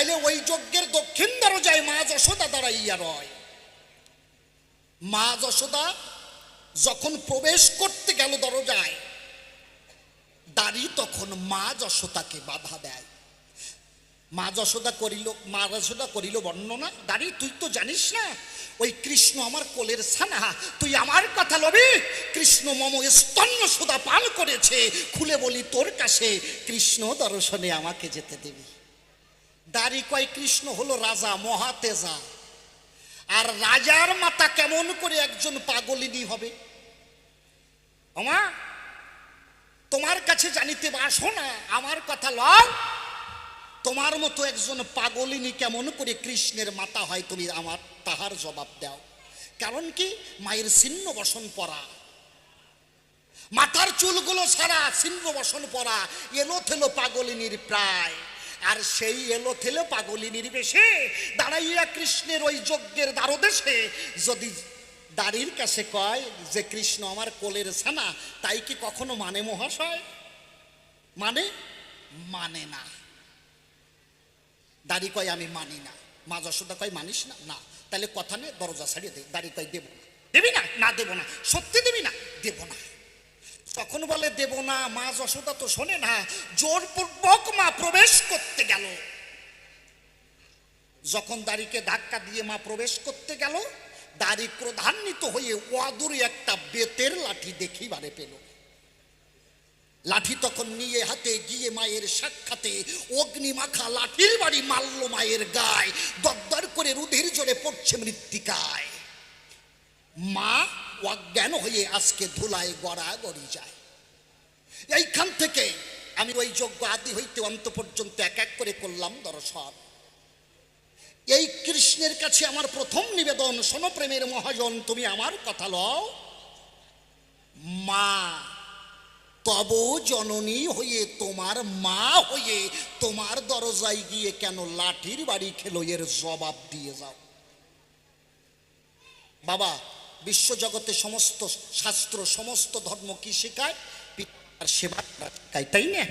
তাইলে ওই যজ্ঞের দক্ষিণ দরজায় মা যশোদা দাঁড়াইয়া রয়। মা যশোদা যখন প্রবেশ করতে গেল দরজায়, দাঁড়ি তখন মা যশোদাকে বাধা দেয়। মা যশোদা করিল বর্ণনা, দাঁড়ি তুই তো জানিস না ওই কৃষ্ণ আমার কোলের ছানা, তুই আমার কথা লবি? কৃষ্ণ মম স্তন্য সুধা পান করেছে, খুলে বলি তোর কাছে কৃষ্ণ দর্শনে আমাকে যেতে দিবি? দাঁড়ি কয় কৃষ্ণ হলো রাজা মহাতেজা, আর রাজার মাতা কেমন করে একজন পাগলিনী হবে? আমা তোমার কাছে জানিতে বাসো না, আমার কথা লও, তোমার মতো একজন পাগলিনী কেমন করে কৃষ্ণের মাতা হয় তুমি আমার তাহার জবাব দাও। কারণ কি? মায়ের ছিন্ন বসন পরা, মাথার চুলগুলো ছাড়া ছিন্ন বসন পরা, এলো থেলো পাগলিনীর প্রায়। আর সেই এলো থেলো পাগলিনীর বেশে দাঁড়াইয়া কৃষ্ণের ওই যজ্ঞের দ্বারদেশে যদি দাঁড়ির কাছে কয় যে কৃষ্ণ আমার কোলের ছানা, তাই কি কখনো মানে মহাশয়? মানে না। দাঁড়ি কয় আমি মানি না। মা যশোদা কয় মানিস না? না। তাহলে কথা নেই, দরজা ছাড়িয়ে দে। দাঁড়ি কয় দেব না। দেবি না? না দেব না। সত্যি দিবি না? দেব না। তখন বলে দেব না। মা যশোদা তো শোনে না, জোরপূর্বক মা প্রবেশ করতে গেল। যখন দাঁড়িকে ধাক্কা দিয়ে মা প্রবেশ করতে গেল, দাঁড়ি ক্রোধান্বিত হয়ে অদূরে একটা বেতের লাঠি দেখিবারে পেল। লাঠি তখন নিয়ে হাতে গিয়ে মায়ের সাক্ষাতে অগ্নিমাখা লাঠির বাড়ি মারল মায়ের গায়ে, দরদর করে রুধির জোরে পড়ছে মৃত্তিকায়। মা অজ্ঞান হয়ে আজকে ধুলায় গড়াগড়ি যায়। এইখান থেকে আমি ওই যজ্ঞ আদি হইতে অন্ত পর্যন্ত এক এক করে করলাম দর্শন। এই কৃষ্ণের কাছে আমার প্রথম নিবেদন, শোনো প্রেমের মহাজন, তুমি আমার কথা লও। মা তব জননী হয়ে, তোমার মা হয়ে তোমার দরজায় গিয়ে কেন লাঠির বাড়ি খেলো, এর জবাব দিয়ে যাও। বাবা, বিশ্বজগতে সমস্ত শাস্ত্র সমস্ত ধর্ম কি শেখায়? পিতার সেবা শেখায়, তাই না?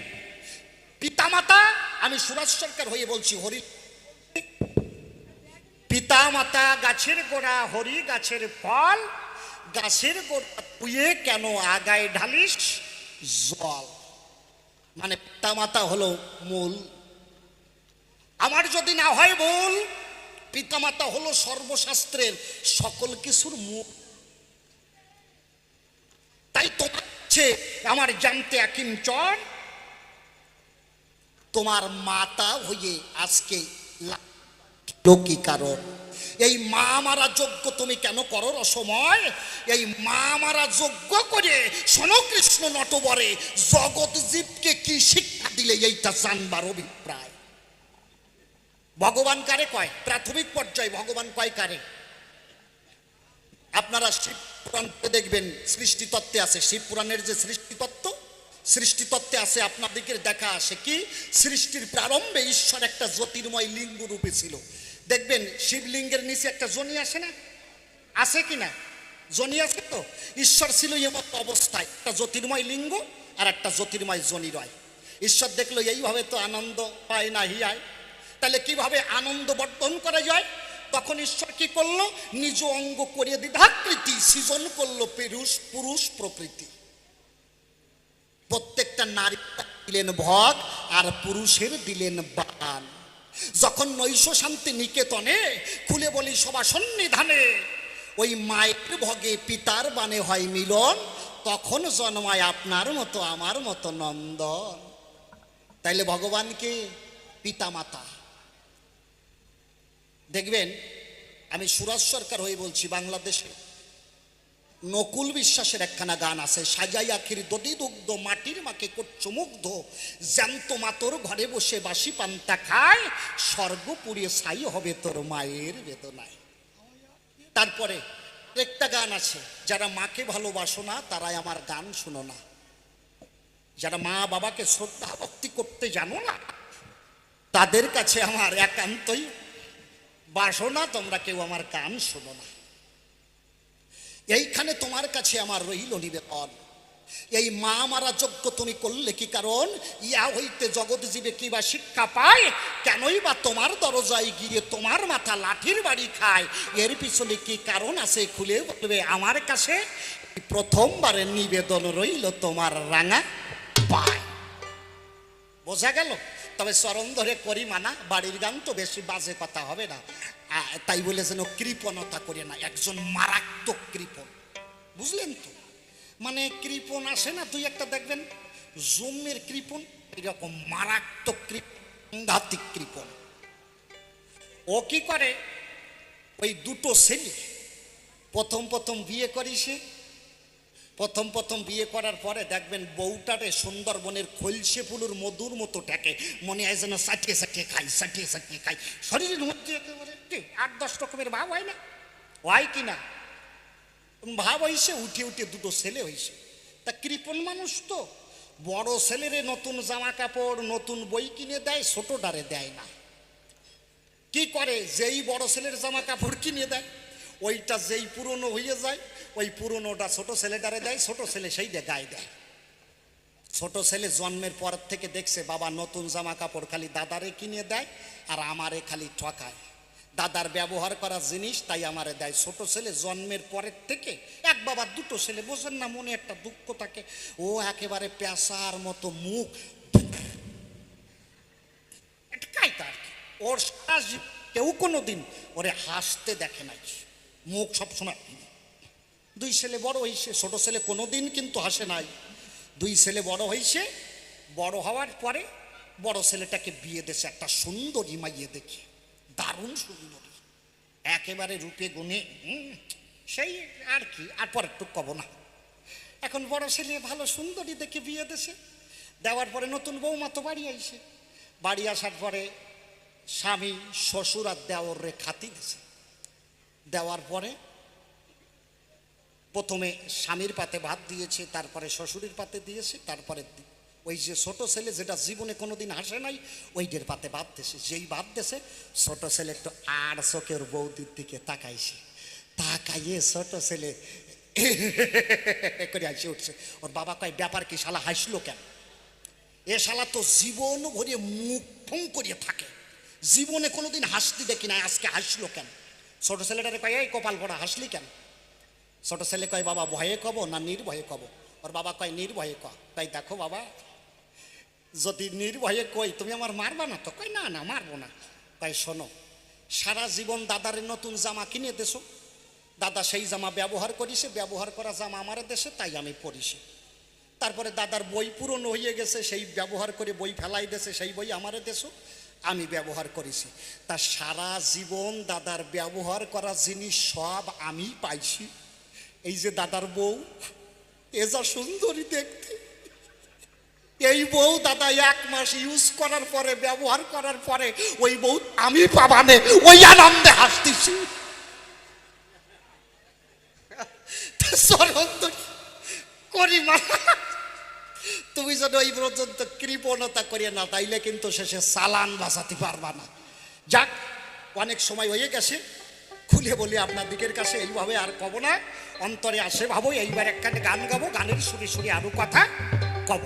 পিতামাতা, আমি সুরাজ সরকার হয়ে বলছি, হরি পিতামাতা গাছের গোড়া, হরি গাছের ফল, গাছের গোড়া পুয়ে কেন আগায় ঢালিস জল। মানে পিতামাতা হলো মূল। আমার যদি না হয় ভুল, পিতামাতা হলো সর্বশাস্ত্রের সকল কিছুর মূল। তাই তোমার আমার জানতে আকিঞ্চন, তোমার মাতা হয়ে আজকে কি কারণ? এই মা মারা যজ্ঞ তুমি কেন করো রসময়? এই মা মারা যজ্ঞ করে শোনো কৃষ্ণ নটবরে জগৎ জীবকে কি শিক্ষা দিলে এইটা জানবার অভিপ্রায়। ভগবান কারে কয়? প্রাথমিক পর্যায়ে ভগবান কয় কারে? আপনারা শিব পুরাণে দেখবেন, সৃষ্টিতত্ত্বে আছে, শিব পুরাণের যে সৃষ্টিতত্ত্বে আছে, আপনাদেরকে দেখা আসে কি সৃষ্টির প্রারম্ভে ঈশ্বর একটা জ্যোতির্ময় লিঙ্গ রূপে ছিল। দেখবেন শিবলিঙ্গের নিচে একটা জনি আসে না? আছে কি না? জনি আছে তো। ঈশ্বর ছিল এমন অবস্থায়, একটা জ্যোতির্ময় লিঙ্গ আর একটা জ্যোতির্ময় জনি রয়। ঈশ্বর দেখলো এইভাবে তো আনন্দ পায় না হিয়ায়, তাহলে কিভাবে আনন্দ বর্ধন করা যায়? তখন ঈশ্বর কি করলো? নিজ অঙ্গ করে দ্বিধাকৃতি সৃজন করলো পুরুষ প্রকৃতি। প্রত্যেকটা নারী দিলেন ভগ আর পুরুষের দিলেন বান। যখন নৈশ শান্তি নিকেতনে খুলে বলি সভা সন্নিধানে, ওই মায়ের ভগে পিতার বানে হয় মিলন, তখন জন্মায় আপনার মতো আমার মতো নন্দন। তাইলে ভগবানকে পিতা মাতা। দেখবেন, আমি সুরাজ সরকার হয়ে বলছি, বাংলাদেশে নকুল বিশ্বাসের একখানা গান আছে, সাজাই আখির দধি দুগ্ধ মাটির মাকে করছো মুগ্ধ, জ্যান্ত মাতর ঘরে বসে বাসি পান্তা খায়, স্বর্গ পুড়িয়ে ছাই হবে তোর মায়ের বেদনায়। তারপরে একটা গান আছে, যারা মাকে ভালোবাসো না তারাই আমার গান শুনো না। যারা মা বাবাকে শ্রদ্ধা ভক্তি করতে জানো না, তাদের কাছে আমার একান্তই বাসনা, তোমরা কেউ আমার গান শোনো না। এইখানে তোমার কাছে আমার রইল নিবেদন, এই মা মারা যজ্ঞ তুমি করলে কি কারণ? ইয়া হইতে জগৎ জীবে কি বা শিক্ষা পায়? কেনই বা তোমার দরজায় গিয়ে তোমার মাথা লাঠির বাড়ি খায়? এর পিছনে কি কারণ আছে খুলে বলবে আমার কাছে। প্রথমবারের নিবেদন রইল তোমার রাঙা পায়। বোঝা গেল? তবে চরণ ধরে করি মানা, বাড়ির গান তো বেশি বাজে কথা হবে না, তাই বলে যেন কৃপণতা করে না। একজন মারাত্মক কৃপণ, বুঝলেন তো? মানে কৃপণ আসে না দুই একটা, দেখবেন জন্মের কৃপণ, এরকম মারাত্মক সাংঘাতিক কৃপণ। ও কি করে, ওই দুটো ছেলে প্রথম বিয়ে করিছে। প্রথম বিয়ে করার পরে দেখবেন বউটারে সুন্দরবনের খলসে ফুলুর মধুর মতো ঠেকে, মনে হয় যেন সাটিয়ে খাই। শরীরের মধ্যে একেবারে 8-10 রকমের ভাব হয় না, হয় কি না? ভাব হয়েছে, উঠে দুটো ছেলে হয়েছে। তা কৃপণ মানুষ তো, বড় ছেলেরে নতুন জামা কাপড় নতুন বই কিনে দেয়, ছোটটারে দেয় না। কি করে, যেই বড় ছেলের জামা কাপড় কিনে দেয় ওইটা যেই পুরনো হয়ে যায়, ওই পুরনোটা ছোট ছেলেটারে দেয়, ছোট ছেলে সেইটা গায়ে দেয়। ছোট ছেলে জন্মের পর থেকে দেখছে বাবা নতুন জামা কাপড় খালি দাদারে কিনে দেয় আর আমারে খালি ঠকায়। দাদার ব্যবহার করা জিনিস তাই আমারে দেয়। ছোট ছেলে জন্মের পরের থেকে, এক বাবা দুটো ছেলে, বোঝেন না, মনে একটা দুঃখ থাকে। ও একেবারে পেশার মতো মুখ, ওর কেউ কোনোদিন ওরে হাসতে দেখে নাই, মুখ সবসময়। দুই ছেলে বড় হয়েছে, ছোট ছেলে কোনোদিন কিন্তু হাসে নাই। দুই ছেলে বড় হয়েছে, বড় হওয়ার পরে বড় ছেলেটাকে বিয়ে দিয়েছে একটা সুন্দরী মাইয়ে দেখে, দারুণ সুন্দরী, একেবারে রূপে গুণে সেই আর কি, আর পরে একটু কব না। এখন বড় ছেলে ভালো সুন্দরী দেখে বিয়ে দিয়েছে, দেওয়ার পরে নতুন বৌমা তো বাড়ি আইছে। বাড়ি আসার পরে স্বামী শ্বশুর আর দেওরে খাতি দিয়েছে। দেওয়ার পরে প্রথমে স্বামীর পাতে ভাত দিয়েছে, তারপরে শ্বশুরের পাতে দিয়েছে, তারপরে ওই যে ছোট ছেলে যেটা জীবনে কোনোদিন হাসে নাই ওইটার পাতে ভাত দিয়েছে। যেই ভাত দিয়েছে ছোট ছেলে একটু আর চোখের বৌদির দিকে তাকাইছে, তাকাইয়ে ছোট ছেলে করে হাসি উঠছে। ওর বাবা কয় ব্যাপার কি, শালা হাসলো কেন? এ শালা তো জীবন ভরে মুখ ফোং করিয়ে থাকে, জীবনে কোনোদিন হাসতে দেখি না, আজকে হাসলো কেন? ছোট ছেলেটারে কয় এই কপাল ভরা হাসলি কেন? ছোট ছেলে কয় বাবা ভয়ে কব না নির্ভয়ে কব? ওর বাবা কয় নির্ভয়ে কয় দেখো বাবা, যদি নির্ভয়ে কই তুমি আমার মারবা না তো? কয় না না মারবো না। কয় শোনো, সারা জীবন দাদারে নতুন জামা কিনে দেছো, দাদা সেই জামা ব্যবহার করিছে, ব্যবহার করা জামা আমার দেশে তাই আমি পড়িছি। তারপরে দাদার বই পুরনো হয়ে গেছে, সেই ব্যবহার করে বই ফেলাই দেছে, সেই বই আমারে দেশো, আমি ব্যবহার করেছি। তা সারা জীবন দাদার ব্যবহার করা জিনিস সব আমি পাইছি। এই যে দাদার বউ, এ যা সুন্দরী দেখতে, এই বউ দাদা 1 মাস ইউজ করার পরে, ব্যবহার করার পরে ওই বউ আমি পাবানে, ওই আনন্দে হাসতেছি। করি মা, তুমি যদি ওই পর্যন্ত কৃপণতা করিয়ে না, তাইলে কিন্তু শেষে চালান বাঁচাতে পারবা না। যাক, অনেক সময় হয়ে গেছে, খুলে বলি আপনার দিকের কাছে, এইভাবে আর কব না, অন্তরে আসে ভাবো। এইবার একখানে গান গাবো, গানের সুরে সুরে আরো কথা কব।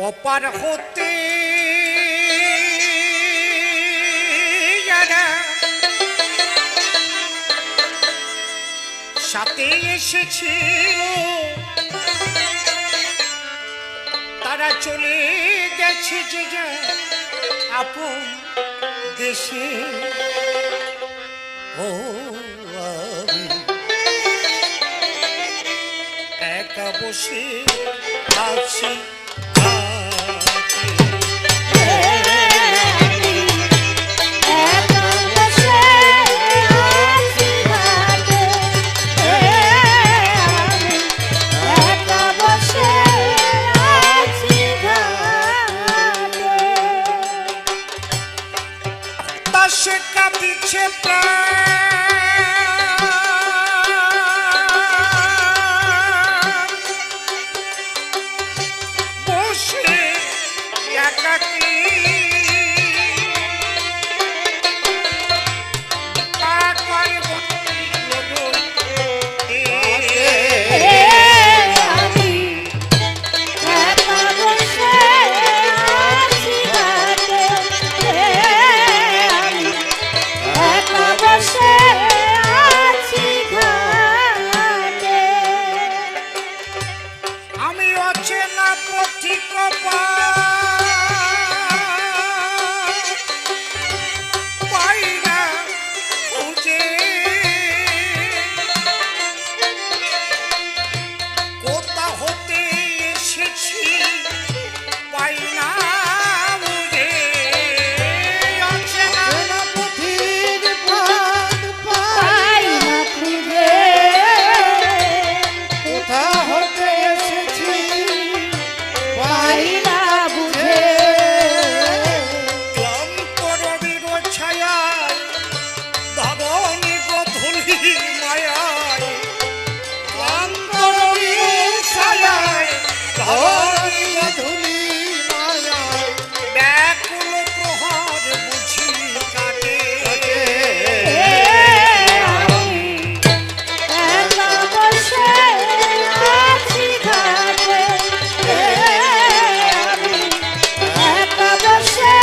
অপার হতে সাথে এসেছে, তারা চলে গেছে যে যা আপন দেশে। ও আমি একা বসে আছি কাঁদিছে বসে একাকী, কার পথিক পাই না খুঁজে, কোথা হতে এসেছি পাই না বুঝে, অচেনা পথির পথ পাই না খুঁজে, কোথা হতে এসেছি পাই না বুঝে। ক্লান্ত রবির ছায়ায় ধবনি গধূলি মায়ায়, ক্লান্ত রবির ছায়ায় ধবনি ধুলি মায়ায় ব্যাকুল প্রহর বুঝি কাটে। আমি একা বসে আছি ঘাটে, আমি একা বসে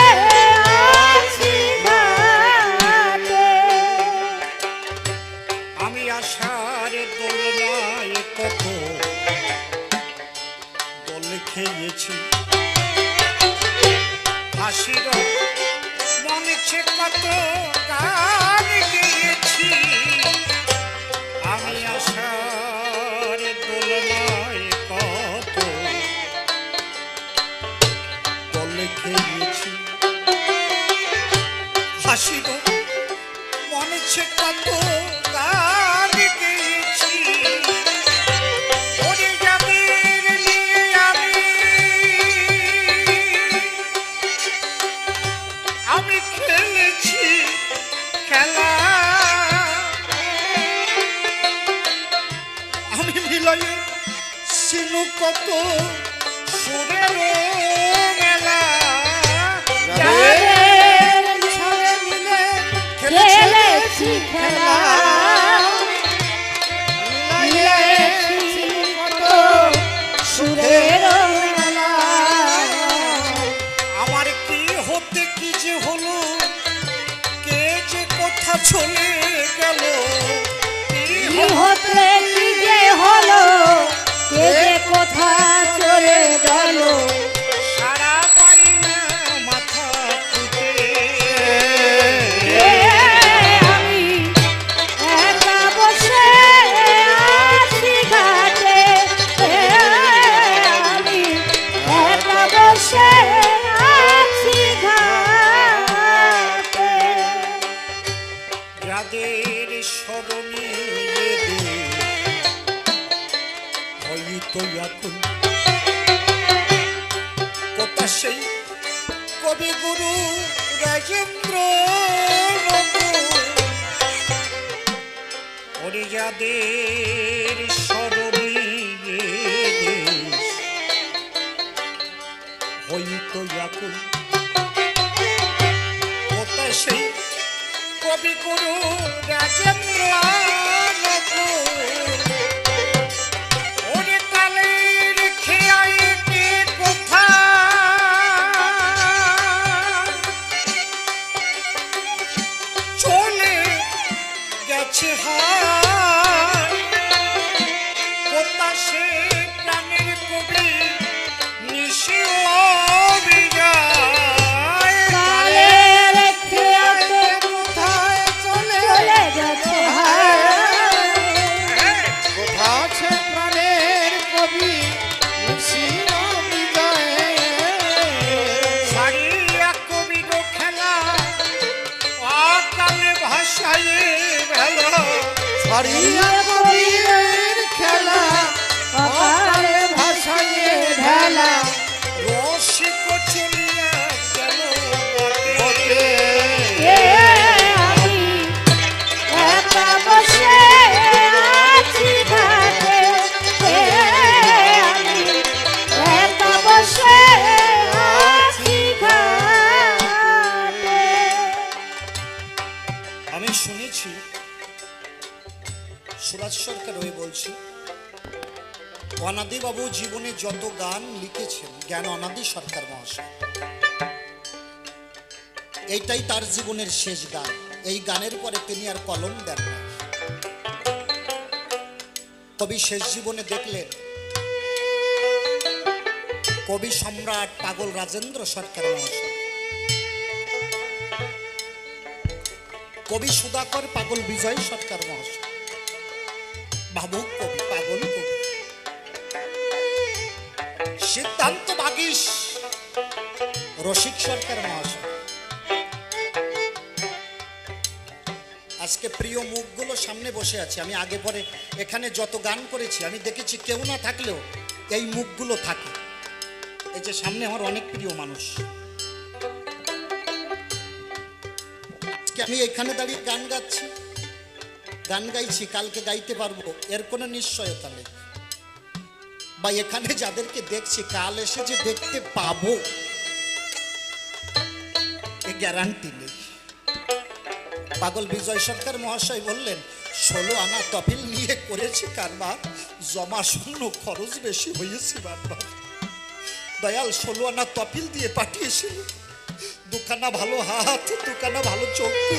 আছি ঘাটে। আমি আশার দোলনায় কত দোল খেয়েছি, হাসির মনেছে কত গান গেয়েছি। আমি আশার দোলনায় কত দোল খেয়েছি, হাসির মনেছে কত গান গেয়েছি। ওরে যাদের নিয়ে আমি খেলেছি খেলা, আমি মিলাই সিনু কত সুরের মেলা। যাদের ছলে মিলে খেলেছি খেলা, মিলেছি কত সুরের মেলা। আমার কি হতে কি যে হলো, কে যে কথা চলে গেল, কি কি হতে কি যে হলো, কে যে কোথা চলে গেল। সারা পাই না মাথা খুঁটে। আমি একা বসে আছি ঘাটে, আমি একা বসে আছি ঘাটে। যাদের স্মরণে হয়তো এখন কোথা সেই কবিগুরু রাজেন্দ্র ওরে যাদের স্মরণে হয়তো এখন কোথা সেই কবিগুরু রাজেন্দ্র ওরে কালের খেয়াই কে কোথা চলে গেছে হায়, কোথা সে প্রাণের কবি নিশি অভিযায়। কালের খেয়াতে কোথায় চলে গেছে হায়, কোথা আছে প্রাণের কবি নিশির বিজয়। সারিয়া কবির খেলা অকালে ভাষায় ভেলা, সারিয়া কবির খেলা অকালে ভাষায় ভেলা। রসিক চলিয়া গেল বটে। আমি একা বসে আছি ঘাটে, আমি একা বসে আছি ঘাটে। আমি শুনেছি সুরাজ সরকার ওই বলছি, অনাদিবাবু জীবনে যত গান লিখেছেন জ্ঞান অনাদি সরকার মহাশয়, এইটাই তার জীবনের শেষ গান। এই গানের পরে তিনি আর কলম দেন না। কবি শেষ জীবনে দেখলেন কবি সম্রাট পাগল রাজেন্দ্র সরকার মহাশয়, কবি সুধাকর পাগল বিজয় সরকার মহাশয়, ভাবুক কবি, পাগল কবি সিদ্ধান্ত বাগীশ রসিক সরকার মহাশয়। আজকে প্রিয় মুখগুলো সামনে বসে আছে। আমি আগে পরে এখানে যত গান করেছি আমি দেখেছি কেউ না থাকলেও এই মুখগুলো থাকে। এই যে সামনে আমার অনেক প্রিয় মানুষ। আজকে আমি এখানে দাঁড়িয়ে গান গাচ্ছি, গান গাইছি, কালকে গাইতে পারবো এর কোনো নিশ্চয়তা নেই, বা এখানে যাদেরকে দেখছি কাল এসে যে দেখতে পাবো এ গ্যারান্টি নেই। পাগল বিজয় সরকার মহাশয় বললেন 16 আনা তহবিল নিয়ে করেছি কারবার, জমা শূন্য, খরচ বেশি হয়েছে বারবার। দয়াল 16 আনা তহবিল দিয়ে পাঠিয়েছিল, দুখানা ভালো হাত, দুখানা ভালো চক্ষু,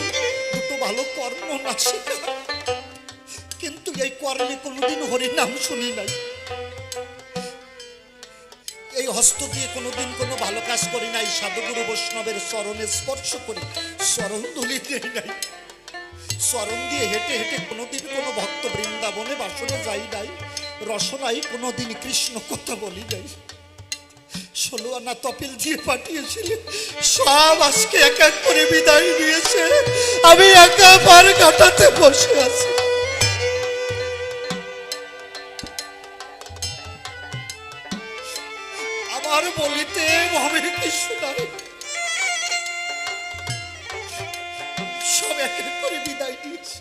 দুটো ভালো কর্ম নাসিকা, কিন্তু এই কর্মে কোনোদিন হরিনাম শুনি নাই। এই হস্ত দিয়ে কোনোদিন কোনো ভালো কাজ করি নাই, সাধুগুরু বৈষ্ণবের চরণে স্পর্শ করি, চরণ ধুলি দেই নাই, চরণ দিয়ে হেঁটে হেঁটে কোনোদিন কোনো ভক্ত বৃন্দাবনে বাসনে যাই নাই, রসনাই কোনোদিন কৃষ্ণ কথা বলি নাই। 16 আনা তহবিল দিয়ে পাঠিয়েছিলেন, সব আজকে এক এক করে বিদায় নিয়েছে, আমি একা পার কাটাতে বসে আছি। আমার বলিতে হবে কিছু নাই, সব এক এক করে বিদায় দিয়েছে।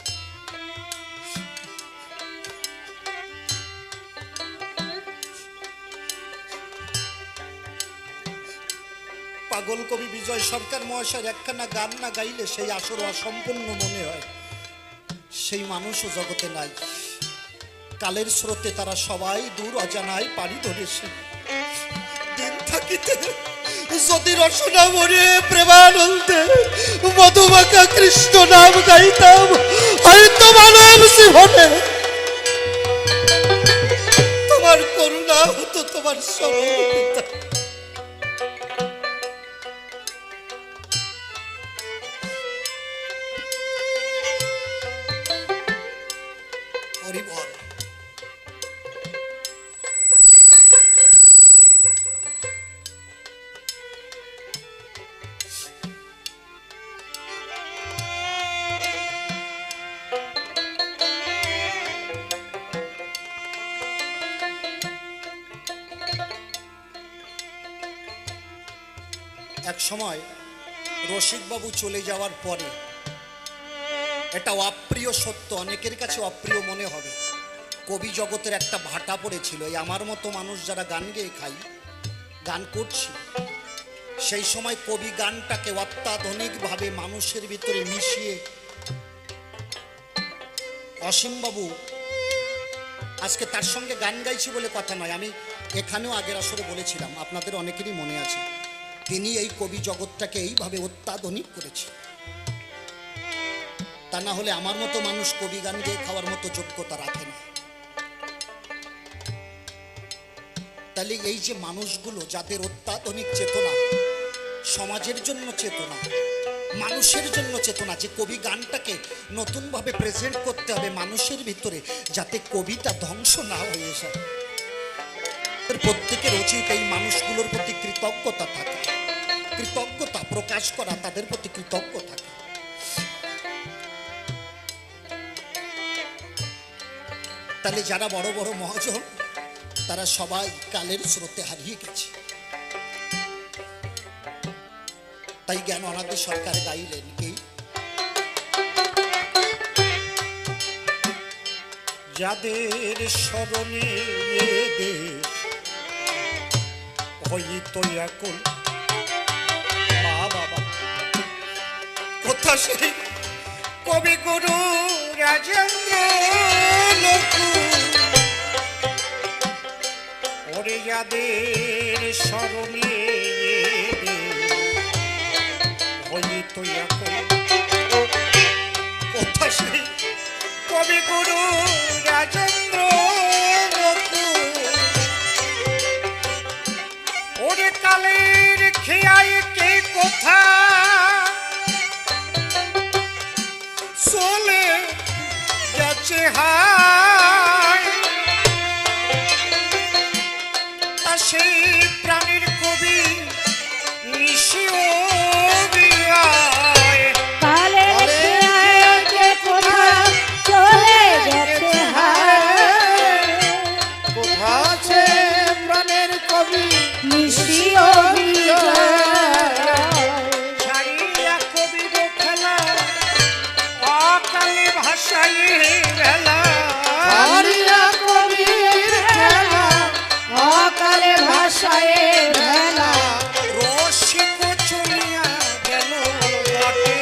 পাগল কবি বিজয় সরকার মহাশয়ের একখানা গান না গাইলে সেই আসর অসম্পূর্ণ মনে হয়। সেই মানুষও জগতে নাই, কালের স্রোতে তারা সবাই দূর অজানায় পাড়ি ধরেছে। দিন থাকিতে যদি রসনা মরে প্রেমানন্দে মধুমাখা কৃষ্ণ নাম গাইতাম, হয়তো মানব জীবনে তোমার করুণা হতো, তোমার সরলতা। হরিবল। এক সময় রসিকবাবু চলে যাওয়ার পরে, এটা অপ্রিয় সত্য, অনেকের কাছে অপ্রিয় মনে হবে, কবি জগতের একটা ভাটা পড়েছিল। এই আমার মতো মানুষ যারা গান গেয়ে খাই, গান করছি, সেই সময় কবি গানটাকে অত্যাধুনিকভাবে মানুষের ভিতরে মিশিয়ে, অসীমবাবু আজকে তার সঙ্গে গান গাইছি বলে কথা নয়, আমি এখানেও আগের আসরে বলেছিলাম, আপনাদের অনেকেরই মনে আছে, তিনি এই কবি জগৎটাকে এইভাবে অত্যাধুনিক করেছে। তা না হলে আমার মতো মানুষ কবি গান গেয়ে খাওয়ার মতো যোগ্যতা রাখে না। তাহলে এই যে মানুষগুলো যাদের অত্যাধুনিক চেতনা, সমাজের জন্য চেতনা, মানুষের জন্য চেতনা, যে কবি গানটাকে নতুনভাবে প্রেজেন্ট করতে হবে মানুষের ভিতরে, যাতে কবিতা ধ্বংস না হয়ে যায়, প্রত্যেকের উচিত এই মানুষগুলোর প্রতি কৃতজ্ঞতা থাকে, কৃতজ্ঞতা প্রকাশ করা, তাদের প্রতি কৃতজ্ঞ থাকে। তাহলে যারা বড় বড় মহাজন তারা সবাই কালের স্রোতে হারিয়ে গেছে। তাই জ্ঞান অনাদি সরকার গাইলেন কি, যাদের স্মরণে দেশ হইতো এখন, মা বাবা কথা সেই কবি গুরু রাজেন্দ্র লঘু, ওরে যাদের স্মরণে হইতো এখন, কথা সেই কবি গুরু রাজেন্দ্র লঘু, কালের খেয়াই কে কোথা চলে গেছে হায় তা সেই প্রাণীর কবি নিশিও বিয়ায় কালের খেয়ায় কে কোথা চলে গেছে হায় কোথা আছে প্রাণের কবি নিশিও বিজয় ছাড়িয়া কবির খেলা অকালে ভাষায় বেলা হারিয়া কবির খেলা অকালে ভাষায় ভেলা রসিক চলিয়া গেল বটে।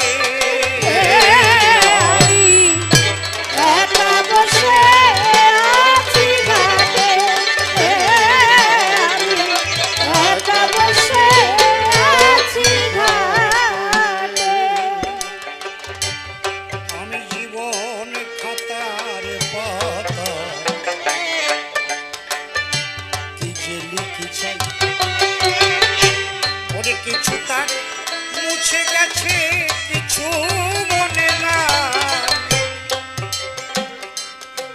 আমি একা বসে আছি ঘাটে আমি একা বসে আছি ঘাটে আমি জীবন খাতার পাতা কি যে লিখেছি ওরে কিছু তার মুছে গেছে কিছু মনে না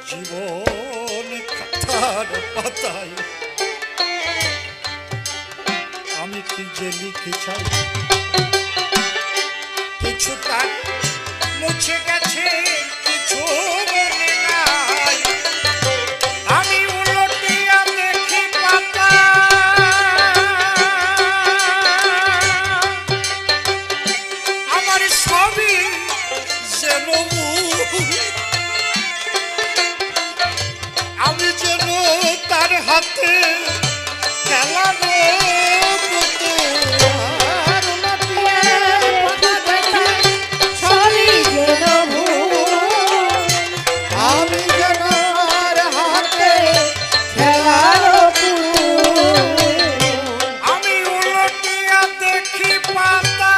জীবন খাতার পাতায় আমি কি যে লিখেছি কিছু তার মুছে গেছে কিছু মনে নাই আমি উলটিয়া দেখি পাতা আমার সবই যেন ভুল। আমি যেন তার হাতে খেলানো পুতুল। আর নটিয়া কথা দেখি সবই যেন ভুল আমি যেন আর হাতে খেলার পুতুল আমি উলটিয়া দেখি পাতা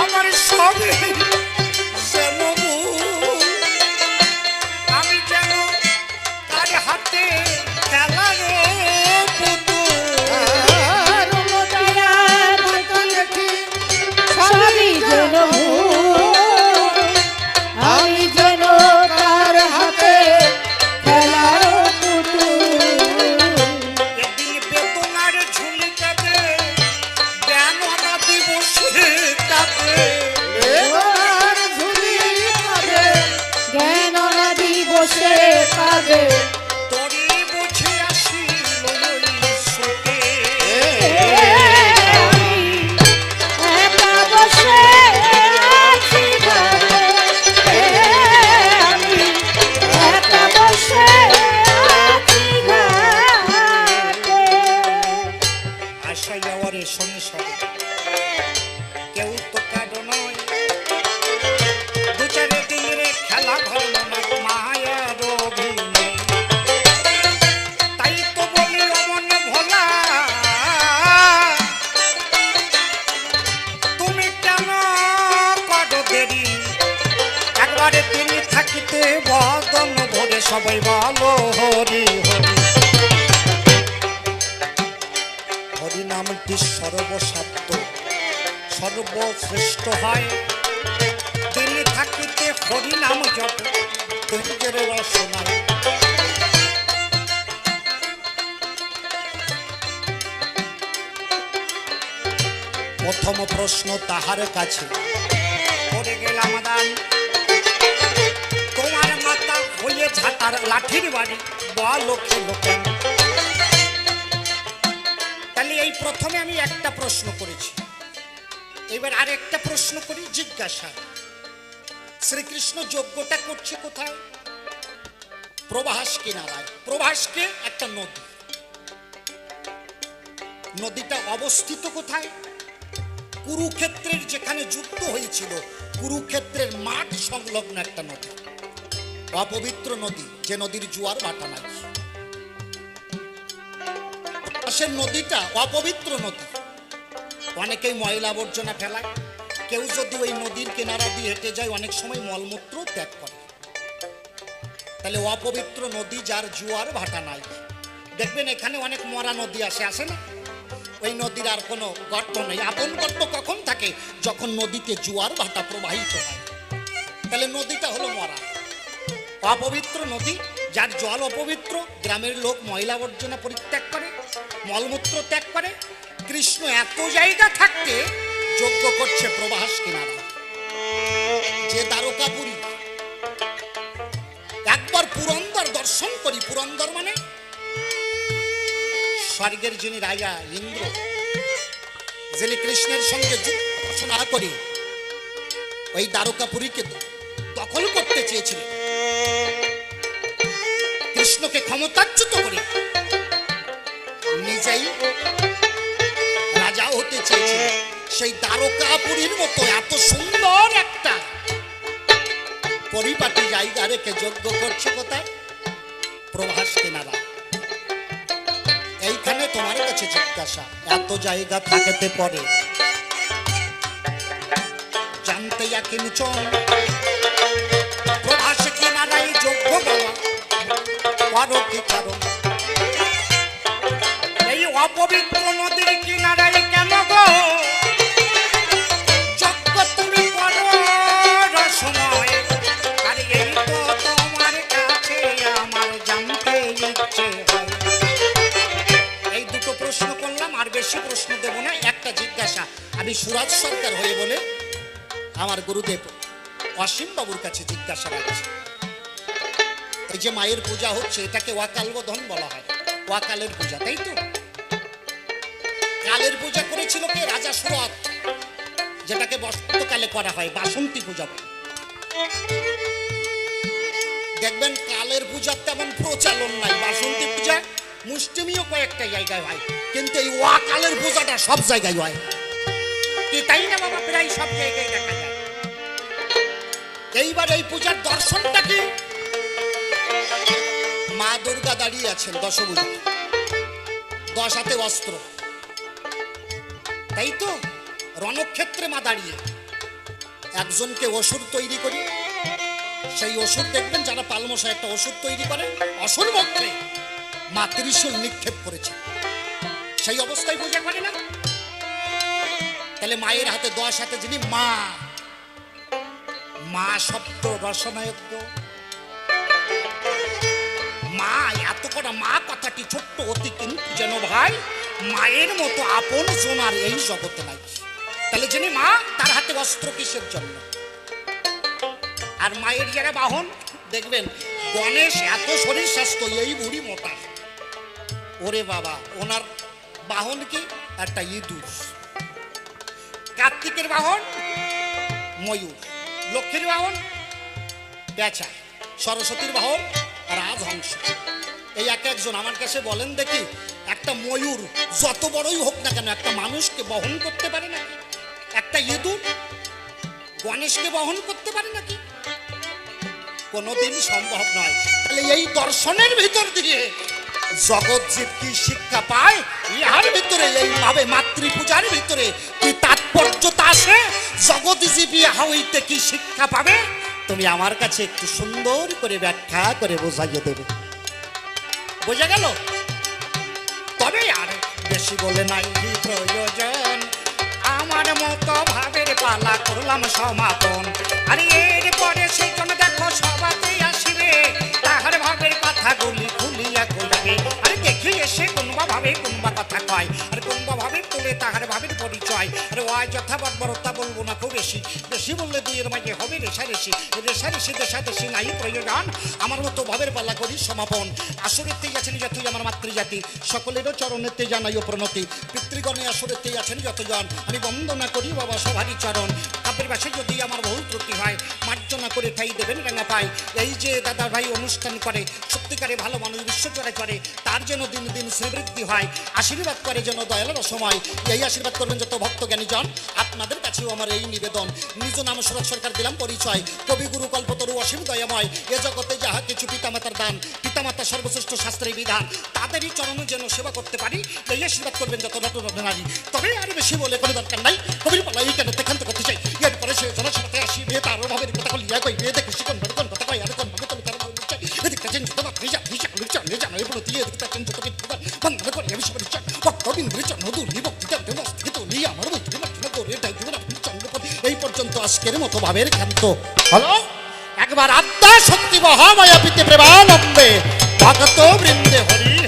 আমার সবই যেন ভুল। আমি যেন তার হাতে খেলানো পুতুল। আর নটিয়া কথা দেখি সবই যেন ভুল আমি যেন তার হাতে খেলার পুতুল একদিন বেদনার ঝুলি কাঁদে বেদনা দিবসে কাঁদে এবার ঝুলি কাঁদে জ্ঞান নদী বসে কাঁদে তরি বুঝে আসিল ওই শোকে। আমি একা বসে আছি ঘাটে আমি একা বসে আছি ঘাটে আশা যাওয়ার সংসারে কেউ তো কারো নয় দু চার দিনের খেলা ঘর না মায়ার অভিনয়। তাই তো বলি অমন ভোলা তুমি কেন করো দেরি একবারে তিনি থাকিতে বদন ভরে সবাই বলো হরি হরি। হরি নামটি সর্বসাধ্য সর্বশ্রেষ্ঠ হয় তিনি থাকিতে হরি নাম জপ ধৈর্যের রসনায়। প্রথম প্রশ্ন তাহার কাছে পড়ে গেলাম দান তোমার মাতা হয়ে ঝাঁটার লাঠির বাড়ি বলো খেলো কেন। তাহলে এই প্রথমে আমি একটা প্রশ্ন করেছি এবার আর একটা প্রশ্ন করি জিজ্ঞাসা শ্রীকৃষ্ণ যজ্ঞটা করছে কোথায় প্রভাস কিনারায় প্রভাসকে একটা নদী নদীটা অবস্থিত কোথায় কুরুক্ষেত্রের যেখানে যুদ্ধ হয়েছিল কুরুক্ষেত্রের মাঠ সংলগ্ন একটা নদী অপবিত্র নদী যে নদীর জোয়ার ভাটা নাই সে নদীটা অপবিত্র নদী অনেকেই ময়লা আবর্জনা ফেলায় কেউ যদি ওই নদীর কিনারা দিয়ে হেঁটে যায় অনেক সময় মলমূত্র ত্যাগ করে তাহলে অপবিত্র নদী যার জোয়ার ভাটা নাই। দেখবেন এখানে অনেক মরা নদী আসে না, ওই নদীর আর কোনো গর্ত নেই। আপন গর্ত কখন থাকে? যখন নদীতে জোয়ার ভাটা প্রবাহিত হয়। তাহলে নদীটা হলো মরা, অপবিত্র নদী যার জল অপবিত্র। গ্রামের লোক ময়লা আবর্জনা পরিত্যাগ করে, মলমূত্র ত্যাগ করে। কৃষ্ণ এত জায়গা থাকতে যজ্ঞ করছে প্রবাস কিনারা। যে দ্বারকাপুরী, একবার পুরন্দর দর্শন করি। পুরন্দর মানে স্বর্গের যিনি রাজা ইন্দ্র, যিনি কৃষ্ণের সঙ্গে যুদ্ধ না করে ওই দ্বারকাপুরীকে দখল করতে চেয়েছিলেন, কৃষ্ণকে ক্ষমতাচ্যুত করে নিজেই রাজা হতে চেয়েছিলেন। সেই দ্বারকাপুরীর মতো এত সুন্দর একটা পরিপাটি জায়গা রেখে যজ্ঞ করছে কোথায়? প্রভাস কিনারা। এইখানে তোমার কাছে জিজ্ঞাসা, এত জায়গা থাকতে পরে জানতে কিঞ্চন প্রভাস কিনারায় যজ্ঞ বলা করো কি কারণ? এই অপবিত্র নদীর কিনারায় কেন গো যজ্ঞ তুমি করো রসময়? আর এই তো তোমার কাছে আমার জানতে ইচ্ছে হয়। এই দুটো প্রশ্ন করলাম, আর বেশি প্রশ্ন দেব না। একটা জিজ্ঞাসা আমি সুরাজ সরকার হয়ে বলে আমার গুরুদেব অসীম বাবুর কাছে জিজ্ঞাসা রাখছি। এই যে মায়ের পূজা হচ্ছে, এটাকে ওয়াকালবোধন বলা হয়, ওয়াকালের পূজা, তাই তো? কালের পূজা করেছিল কে? রাজা সুরত, যেটাকে বসন্তকালে করা হয় বাসন্তী পূজা। দেখবেন কালের পূজার তেমন প্রচলন নাই। বাসন্তী পূজা মুষ্টিমীয় কয়েকটা জায়গায় হয়, কিন্তু এই ওয়াকালের পূজাটা সব জায়গায় হয় কি, তাই না বাবা? প্রায় সব জায়গায় দেখা যায়। এইবার এই পূজার দর্শনটা কি? মা দুর্গা দাঁড়িয়ে আছেন দশভুজা, 10 হাতে অস্ত্র, তাই তো? রণক্ষেত্রে মা দাঁড়িয়ে। একজনকে অসুর তৈরি করি, সেই অসুর দেখবেন যারা পালমশায় একটা অসুর তৈরি করে, অসুর মধ্যে মা ত্রিশূল নিক্ষেপ করেছে, সেই অবস্থায় পূজা করে না? তাহলে মায়ের হাতে 10 হাতে যিনি মা, মা শব্দ রসনায়জ্ঞ। মা, এত করা মা কথাটি ছোট্ট অতি, কিন্তু যেন ভাই মায়ের মতো আপন জোনার এই জগতে নাই। তাহলে যিনি মা, তার হাতে অস্ত্র কিসের জন্য? আর মায়ের যারা বাহন দেখবেন, গণেশ এত শরীর স্বাস্থ্য, এই বুড়ি মোটা। ওরে বাবা, ওনার বাহন কি? একটা ইঁদুর। কার্তিকের বাহন ময়ূর, লক্ষ্মীর বাহন পেঁচা, সরস্বতীর বাহন রাজহংস। এই এক একজন আমার কাছে বলেন দেখি, একটা ময়ূর যত বড়ই হোক না কেন একটা মানুষকে বহন করতে পারে নাকি? একটা ইঁদুর গণেশকে বহন করতে পারে নাকি? কোনোদিন সম্ভব নয়। তাহলে এই দর্শনের ভিতর দিয়ে জগৎজীব কি শিক্ষা পায়? ইহার ভিতরে এইভাবে মাতৃপূজার ভিতরে কি তাৎপর্যতা আসে? জগৎজীব ইহা হইতে কি শিক্ষা পাবে? তুমি আমার কাছে একটু সুন্দর করে ব্যাখ্যা করে বোঝাইয়ে দেবে। বোঝা গেল? তবে আর বেশি বলে নাই প্রয়োজন, আমার মতো ভাবের পালা করলাম সমাপন। আরে এরপরে সেই জন্য দেখো সবাতেই আসিবে, তাহার ভাবের কথাগুলি খুলিয়া কইবে। আরে দেখি এসে কোনবা ভাবে কোনবা কথা কয়, আর কোনবা ভাবে বলে তাহার ভাবের পরিচয়। আরে ওই যথাবৎ বড়তা বলবো না খুব বেশি, বেশি বললে দুইয়ের মাঝে হবে রেশারেশি। রেশারেশি দেশাদেশি নাই প্রয়োজন, আমার মতো ভাবের পালা করি সমাপন। আসরেতেই আছেন যতই আমার মাতৃজাতি, সকলেরও চরণেতে জানাইও প্রণতি। পিতৃগণে আসরেতেই আছেন যতজন, আমি বন্দনা করি বাবা সবারই চরণ। কাব্যের ভাষে যদি আমার বহু ত্রুটি হয়, মার্জনা করে ঠাই দেবেন রাঙা পাই। এই যে দাদা ভাই অনুষ্ঠান করে, সত্যিকারে ভালো মানুষ বিশ্বজোড়ে করে, তার যেন দিন দিন শ্রীবৃদ্ধি হয়। আশীর্বাদ করে যেন দয়ালের সময়, এই আশীর্বাদ করবেন যত ভক্ত জ্ঞানীজন। আপনাদের কাছেও আমার এই নিবেদন, নিজ নাম সুরজ সরকার দিলাম পরিচয়। কবিগুরু কল্পতরু অসীম দয়াময়, এ জগতে যাহা কিছু পিতামাতার দান, পিতামাতা সর্বশ্রেষ্ঠ শাস্ত্রের বিধান, তাদেরই চরণে যেন সেবা করতে পারি, এই আশীর্বাদ করবেন যত নতুন নারী। তবে আর বেশি বলে কোনো দরকার নাই, কবির পালা এই কেন দেখান্ত করতে চাই। এরপরে সে জনসভাতে আসিবে, তার অভাবের কথা লিয়া কইবে, দেখে শিকন কথা কয়, আর কোন ভাবে তুমি তার চাই। চরণে জানাই প্রতি এদিকে যত বিদ্যুৎ বন্ধন করে আমি সবার চরণ ভক্তবিন্দুর চরণ দুর্নি ভক্তি চরণে মস্তকে তুলি আমার মন্ত্রী মন্ত্রী করে ডাই দেবেন আপনি চন্দ্রপতি। এই পর্যন্ত আজকের মতো ভাবের ক্ষান্ত হলো। একবার আত্মা শক্তি মহামায়া পিতে প্রেমানন্দে ভগত বৃন্দে হরি